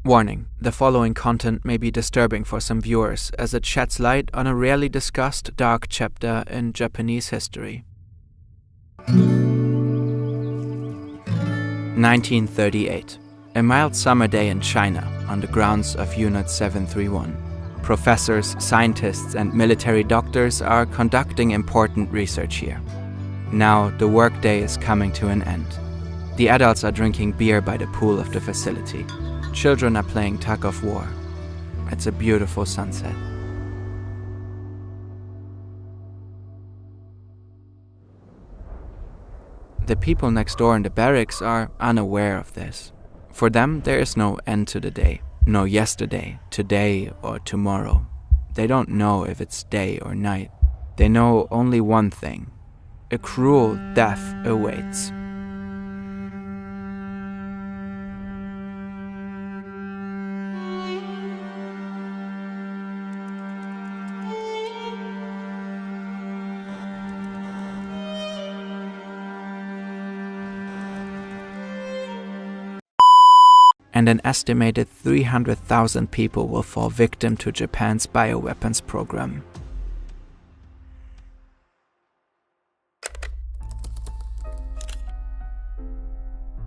Warning, the following content may be disturbing for some viewers as it sheds light on a rarely discussed dark chapter in Japanese history. 1938. A mild summer day in China on the grounds of Unit 731. Professors, scientists, and military doctors are conducting important research here. Now the workday is coming to an end. The adults are drinking beer by the pool of the facility. Children are playing tug of war. It's a beautiful sunset. The people next door in the barracks are unaware of this. For them, there is no end to the day, no yesterday, today, or tomorrow. They don't know if it's day or night. They know only one thing: a cruel death awaits. And an estimated 300,000 people will fall victim to Japan's bioweapons program.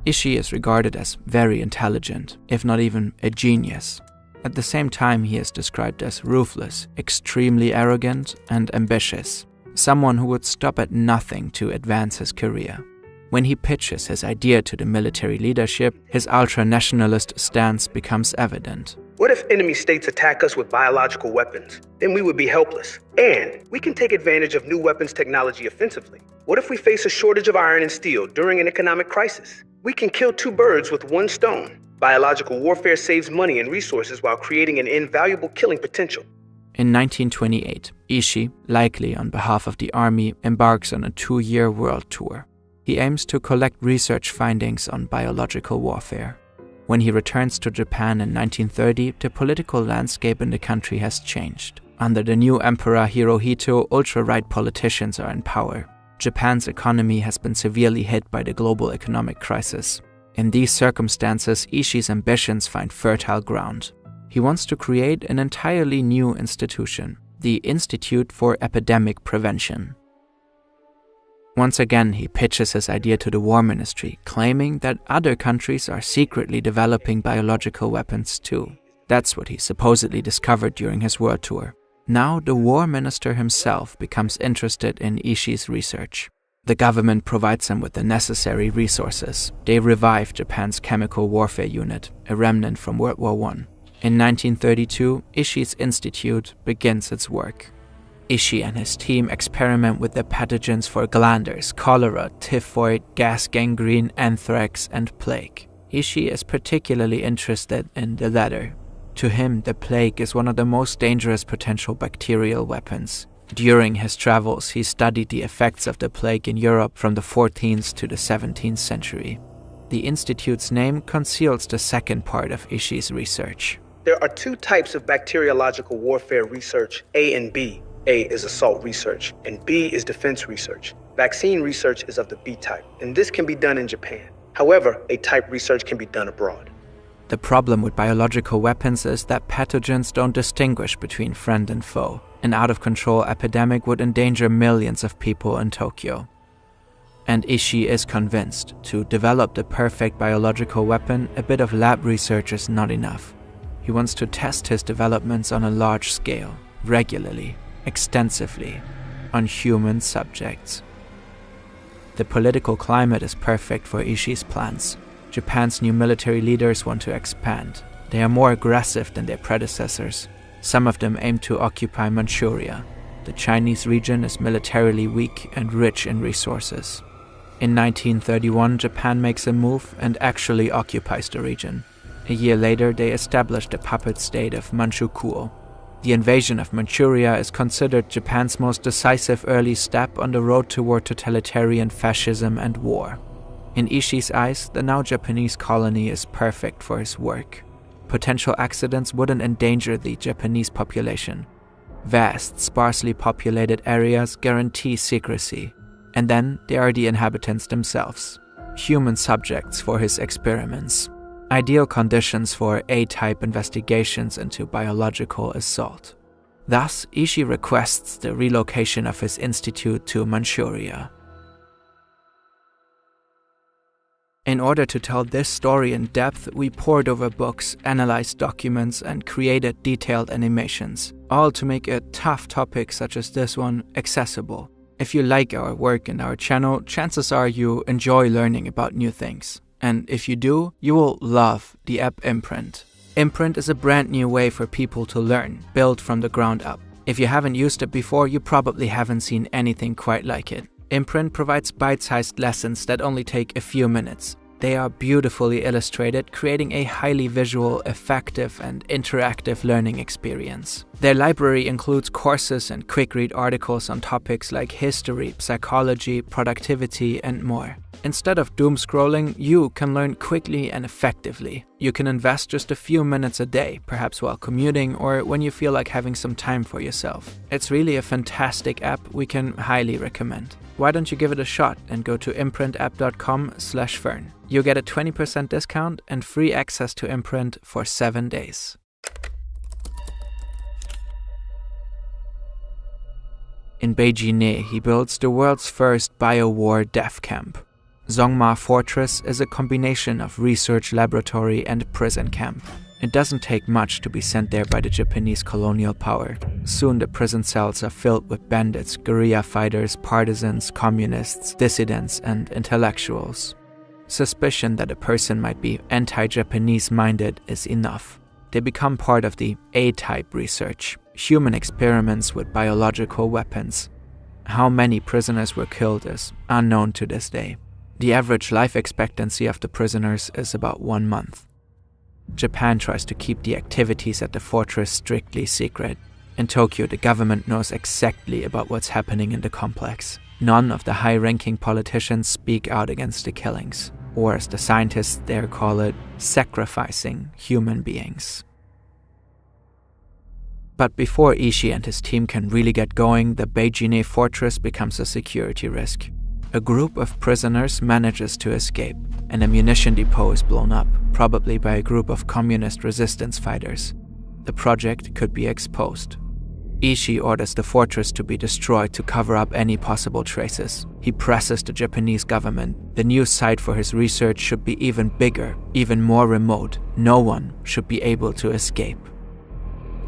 Ussher is regarded as very intelligent, if not even a genius. At the same time, he is described as ruthless, extremely arrogant, and ambitious, someone who would stop at nothing to advance his career. When he pitches his idea to the military leadership, his ultra-nationalist stance becomes evident. What if enemy states attack us with biological weapons? Then we would be helpless. And we can take advantage of new weapons technology offensively. What if we face a shortage of iron and steel during an economic crisis? We can kill two birds with one stone. Biological warfare saves money and resources while creating an invaluable killing potential. In 1928, Ussher, likely on behalf of the army, embarks on a 2-year world tour. He aims to collect research findings on biological warfare. When he returns to Japan in 1930, the political landscape in the country has changed. Under the new emperor Hirohito, ultra-right politicians are in power. Japan's economy has been severely hit by the global economic crisis. In these circumstances, Ussher's ambitions find fertile ground. He wants to create an entirely new institution, the Institute for Epidemic Prevention. Once again, he pitches his idea to the War Ministry, claiming that other countries are secretly developing biological weapons too. That's what he supposedly discovered during his world tour. Now the War Minister himself becomes interested in Ussher's research. The government provides him with the necessary resources. They revive Japan's chemical warfare unit, a remnant from World War I. In 1932, Ussher's institute begins its work. Ussher and his team experiment with the pathogens for glanders, cholera, typhoid, gas gangrene, anthrax, and plague. Ussher is particularly interested in the latter. To him, the plague is one of the most dangerous potential bacterial weapons. During his travels, he studied the effects of the plague in Europe from the 14th to the 17th century. The institute's name conceals the second part of Ussher's research. There are two types of bacteriological warfare research, A and B. A is assault research, and B is defense research. Vaccine research is of the B type, and this can be done in Japan. However, A type research can be done abroad. The problem with biological weapons is that pathogens don't distinguish between friend and foe. An out-of-control epidemic would endanger millions of people in Tokyo. And Ussher is convinced to develop the perfect biological weapon, a bit of lab research is not enough. He wants to test his developments on a large scale, regularly, extensively, on human subjects. The political climate is perfect for Ussher's plans. Japan's new military leaders want to expand. They are more aggressive than their predecessors. Some of them aim to occupy Manchuria. The Chinese region is militarily weak and rich in resources. In 1931, Japan makes a move and actually occupies the region. A year later, they established the puppet state of Manchukuo. The invasion of Manchuria is considered Japan's most decisive early step on the road toward totalitarian fascism and war. In Ussher's eyes, the now Japanese colony is perfect for his work. Potential accidents wouldn't endanger the Japanese population. Vast, sparsely populated areas guarantee secrecy. And then there are the inhabitants themselves, human subjects for his experiments. ideal conditions for A-type investigations into biological assault. Thus, Ussher requests the relocation of his institute to Manchuria. In order to tell this story in depth, we pored over books, analyzed documents, and created detailed animations, all to make a tough topic such as this one accessible. If you like our work and our channel, chances are you enjoy learning about new things. And if you do, you will love the app Imprint. Imprint is a brand new way for people to learn, built from the ground up. If you haven't used it before, you probably haven't seen anything quite like it. Imprint provides bite-sized lessons that only take a few minutes. They are beautifully illustrated, creating a highly visual, effective, and interactive learning experience. Their library includes courses and quick-read articles on topics like history, psychology, productivity, and more. Instead of doom scrolling, you can learn quickly and effectively. You can invest just a few minutes a day, perhaps while commuting or when you feel like having some time for yourself. It's really a fantastic app we can highly recommend. Why don't you give it a shot and go to imprintapp.com/fern. You'll get a 20% discount and free access to Imprint for 7 days. In Beijing, he builds the world's first bio-war death camp. Zongma Fortress is a combination of research laboratory and prison camp. It doesn't take much to be sent there by the Japanese colonial power. Soon the prison cells are filled with bandits, guerrilla fighters, partisans, communists, dissidents, and intellectuals. Suspicion that a person might be anti-Japanese minded is enough. They become part of the A-type research, human experiments with biological weapons. How many prisoners were killed is unknown to this day. The average life expectancy of the prisoners is about 1 month. Japan tries to keep the activities at the fortress strictly secret. In Tokyo, the government knows exactly about what's happening in the complex. None of the high-ranking politicians speak out against the killings, or as the scientists there call it, sacrificing human beings. But before Ussher and his team can really get going, the Beijing fortress becomes a security risk. A group of prisoners manages to escape. An ammunition depot is blown up, probably by a group of communist resistance fighters. The project could be exposed. Ussher orders the fortress to be destroyed to cover up any possible traces. He presses the Japanese government. The new site for his research should be even bigger, even more remote. No one should be able to escape.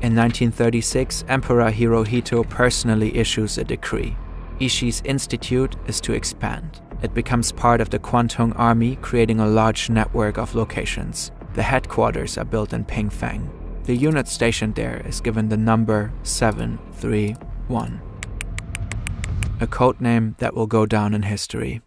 In 1936, Emperor Hirohito personally issues a decree. Ussher's institute is to expand. It becomes part of the Kwantung Army, creating a large network of locations. The headquarters are built in Pingfang. The unit stationed there is given the number 731, a codename that will go down in history.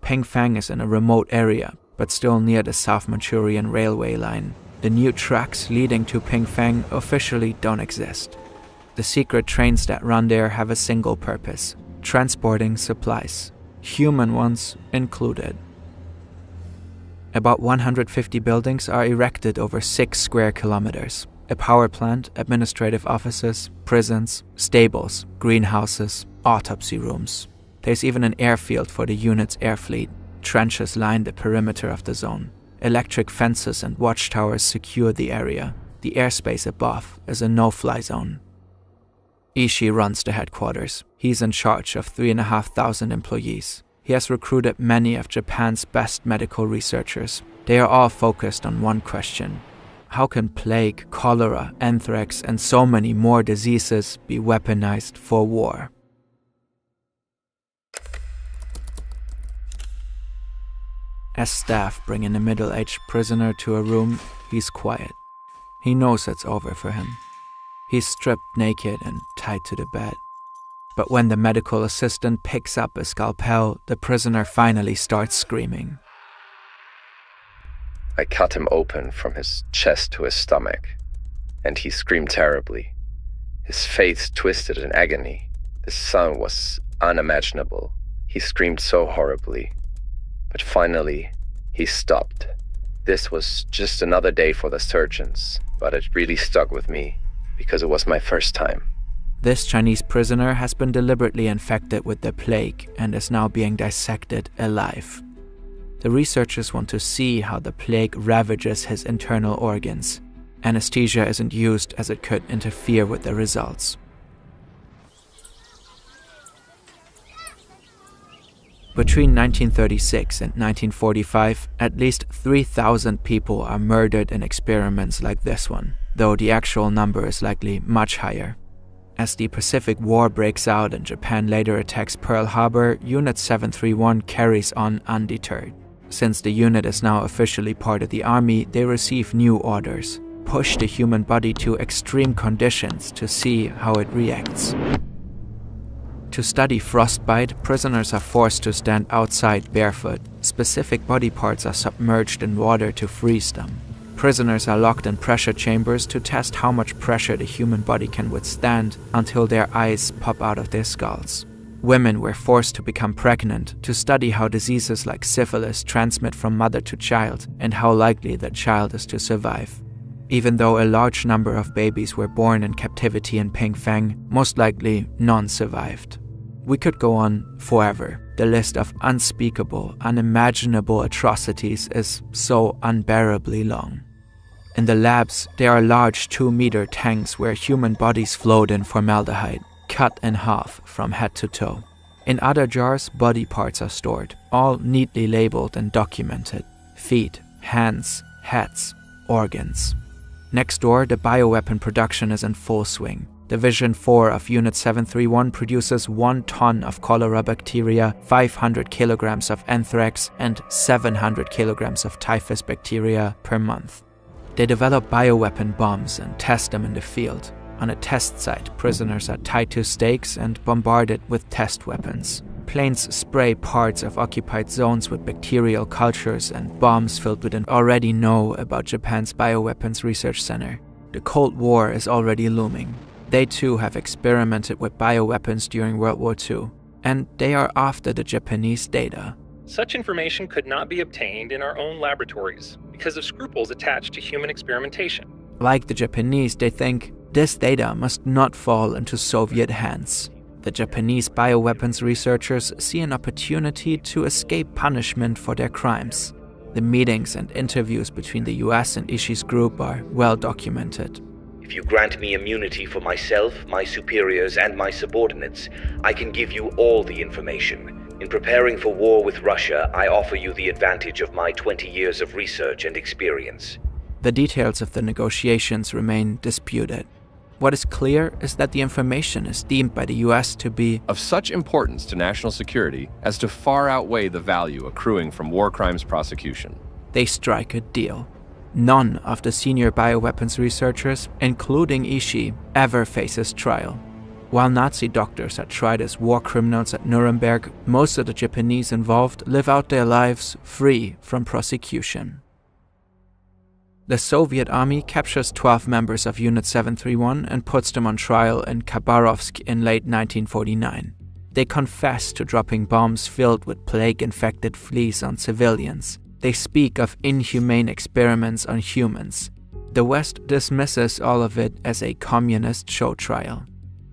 Pingfang is in a remote area, but still near the South Manchurian railway line. The new tracks leading to Pingfang officially don't exist. The secret trains that run there have a single purpose: transporting supplies, human ones included. About 150 buildings are erected over 6 square kilometers. A power plant, administrative offices, prisons, stables, greenhouses, autopsy rooms. There's even an airfield for the unit's air fleet. Trenches line the perimeter of the zone. Electric fences and watchtowers secure the area. The airspace above is a no-fly zone. Ussher runs the headquarters. He's in charge of 3,500 employees. He has recruited many of Japan's best medical researchers. They are all focused on one question: how can plague, cholera, anthrax, and so many more diseases be weaponized for war? As staff bring in a middle-aged prisoner to a room, he's quiet. He knows it's over for him. He's stripped naked and tied to the bed. But when the medical assistant picks up a scalpel, the prisoner finally starts screaming. I cut him open from his chest to his stomach, and he screamed terribly. His face twisted in agony. The sound was unimaginable. He screamed so horribly. But finally, he stopped. This was just another day for the surgeons, but it really stuck with me, because it was my first time. This Chinese prisoner has been deliberately infected with the plague and is now being dissected alive. The researchers want to see how the plague ravages his internal organs. Anesthesia isn't used as it could interfere with the results. Between 1936 and 1945, at least 3,000 people are murdered in experiments like this one, though the actual number is likely much higher. As the Pacific War breaks out and Japan later attacks Pearl Harbor, Unit 731 carries on undeterred. Since the unit is now officially part of the army, they receive new orders: push the human body to extreme conditions to see how it reacts. To study frostbite, prisoners are forced to stand outside barefoot. Specific body parts are submerged in water to freeze them. Prisoners are locked in pressure chambers to test how much pressure the human body can withstand until their eyes pop out of their skulls. Women were forced to become pregnant to study how diseases like syphilis transmit from mother to child and how likely that child is to survive. Even though a large number of babies were born in captivity in Pingfang, most likely none survived. We could go on forever. The list of unspeakable, unimaginable atrocities is so unbearably long. In the labs, there are large 2-meter tanks where human bodies float in formaldehyde, cut in half from head to toe. In other jars, body parts are stored, all neatly labeled and documented: feet, hands, heads, organs. Next door, the bioweapon production is in full swing. Division 4 of Unit 731 produces 1 ton of cholera bacteria, 500 kilograms of anthrax, and 700 kilograms of typhus bacteria per month. They develop bioweapon bombs and test them in the field. On a test site, prisoners are tied to stakes and bombarded with test weapons. Planes spray parts of occupied zones with bacterial cultures, and bombs filled with an already know about Japan's bioweapons research center. The Cold War is already looming. They too have experimented with bioweapons during World War II, and they are after the Japanese data. Such information could not be obtained in our own laboratories because of scruples attached to human experimentation. Like the Japanese, they think this data must not fall into Soviet hands. The Japanese bioweapons researchers see an opportunity to escape punishment for their crimes. The meetings and interviews between the US and Ishii's group are well documented. If you grant me immunity for myself, my superiors, and my subordinates, I can give you all the information. In preparing for war with Russia, I offer you the advantage of my 20 years of research and experience. The details of the negotiations remain disputed. What is clear is that the information is deemed by the US to be of such importance to national security as to far outweigh the value accruing from war crimes prosecution. They strike a deal. None of the senior bioweapons researchers, including Ishii, ever faces trial. While Nazi doctors are tried as war criminals at Nuremberg, most of the Japanese involved live out their lives free from prosecution. The Soviet army captures 12 members of Unit 731 and puts them on trial in Khabarovsk in late 1949. They confess to dropping bombs filled with plague-infected fleas on civilians. They speak of inhumane experiments on humans. The West dismisses all of it as a communist show trial.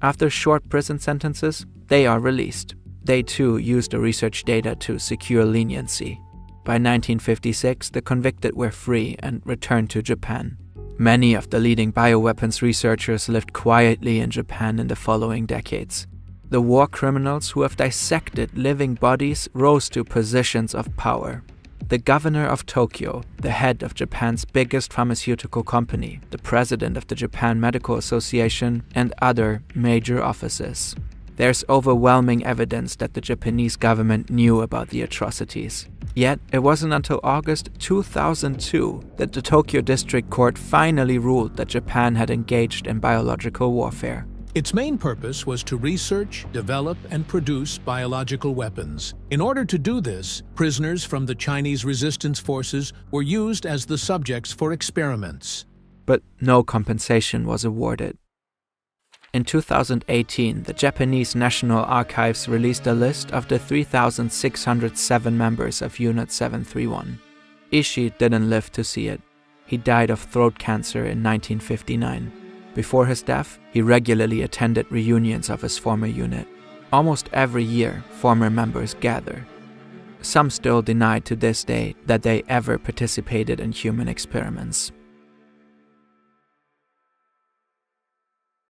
After short prison sentences, they are released. They too use the research data to secure leniency. By 1956, the convicted were free and returned to Japan. Many of the leading bioweapons researchers lived quietly in Japan in the following decades. The war criminals who have dissected living bodies rose to positions of power. The governor of Tokyo, the head of Japan's biggest pharmaceutical company, the president of the Japan Medical Association, and other major offices. There's overwhelming evidence that the Japanese government knew about the atrocities. Yet, it wasn't until August 2002 that the Tokyo District Court finally ruled that Japan had engaged in biological warfare. Its main purpose was to research, develop, and produce biological weapons. In order to do this, prisoners from the Chinese resistance forces were used as the subjects for experiments. But no compensation was awarded. In 2018, the Japanese National Archives released a list of the 3,607 members of Unit 731. Ishii didn't live to see it. He died of throat cancer in 1959. Before his death, he regularly attended reunions of his former unit. Almost every year, former members gather. Some still deny to this day that they ever participated in human experiments.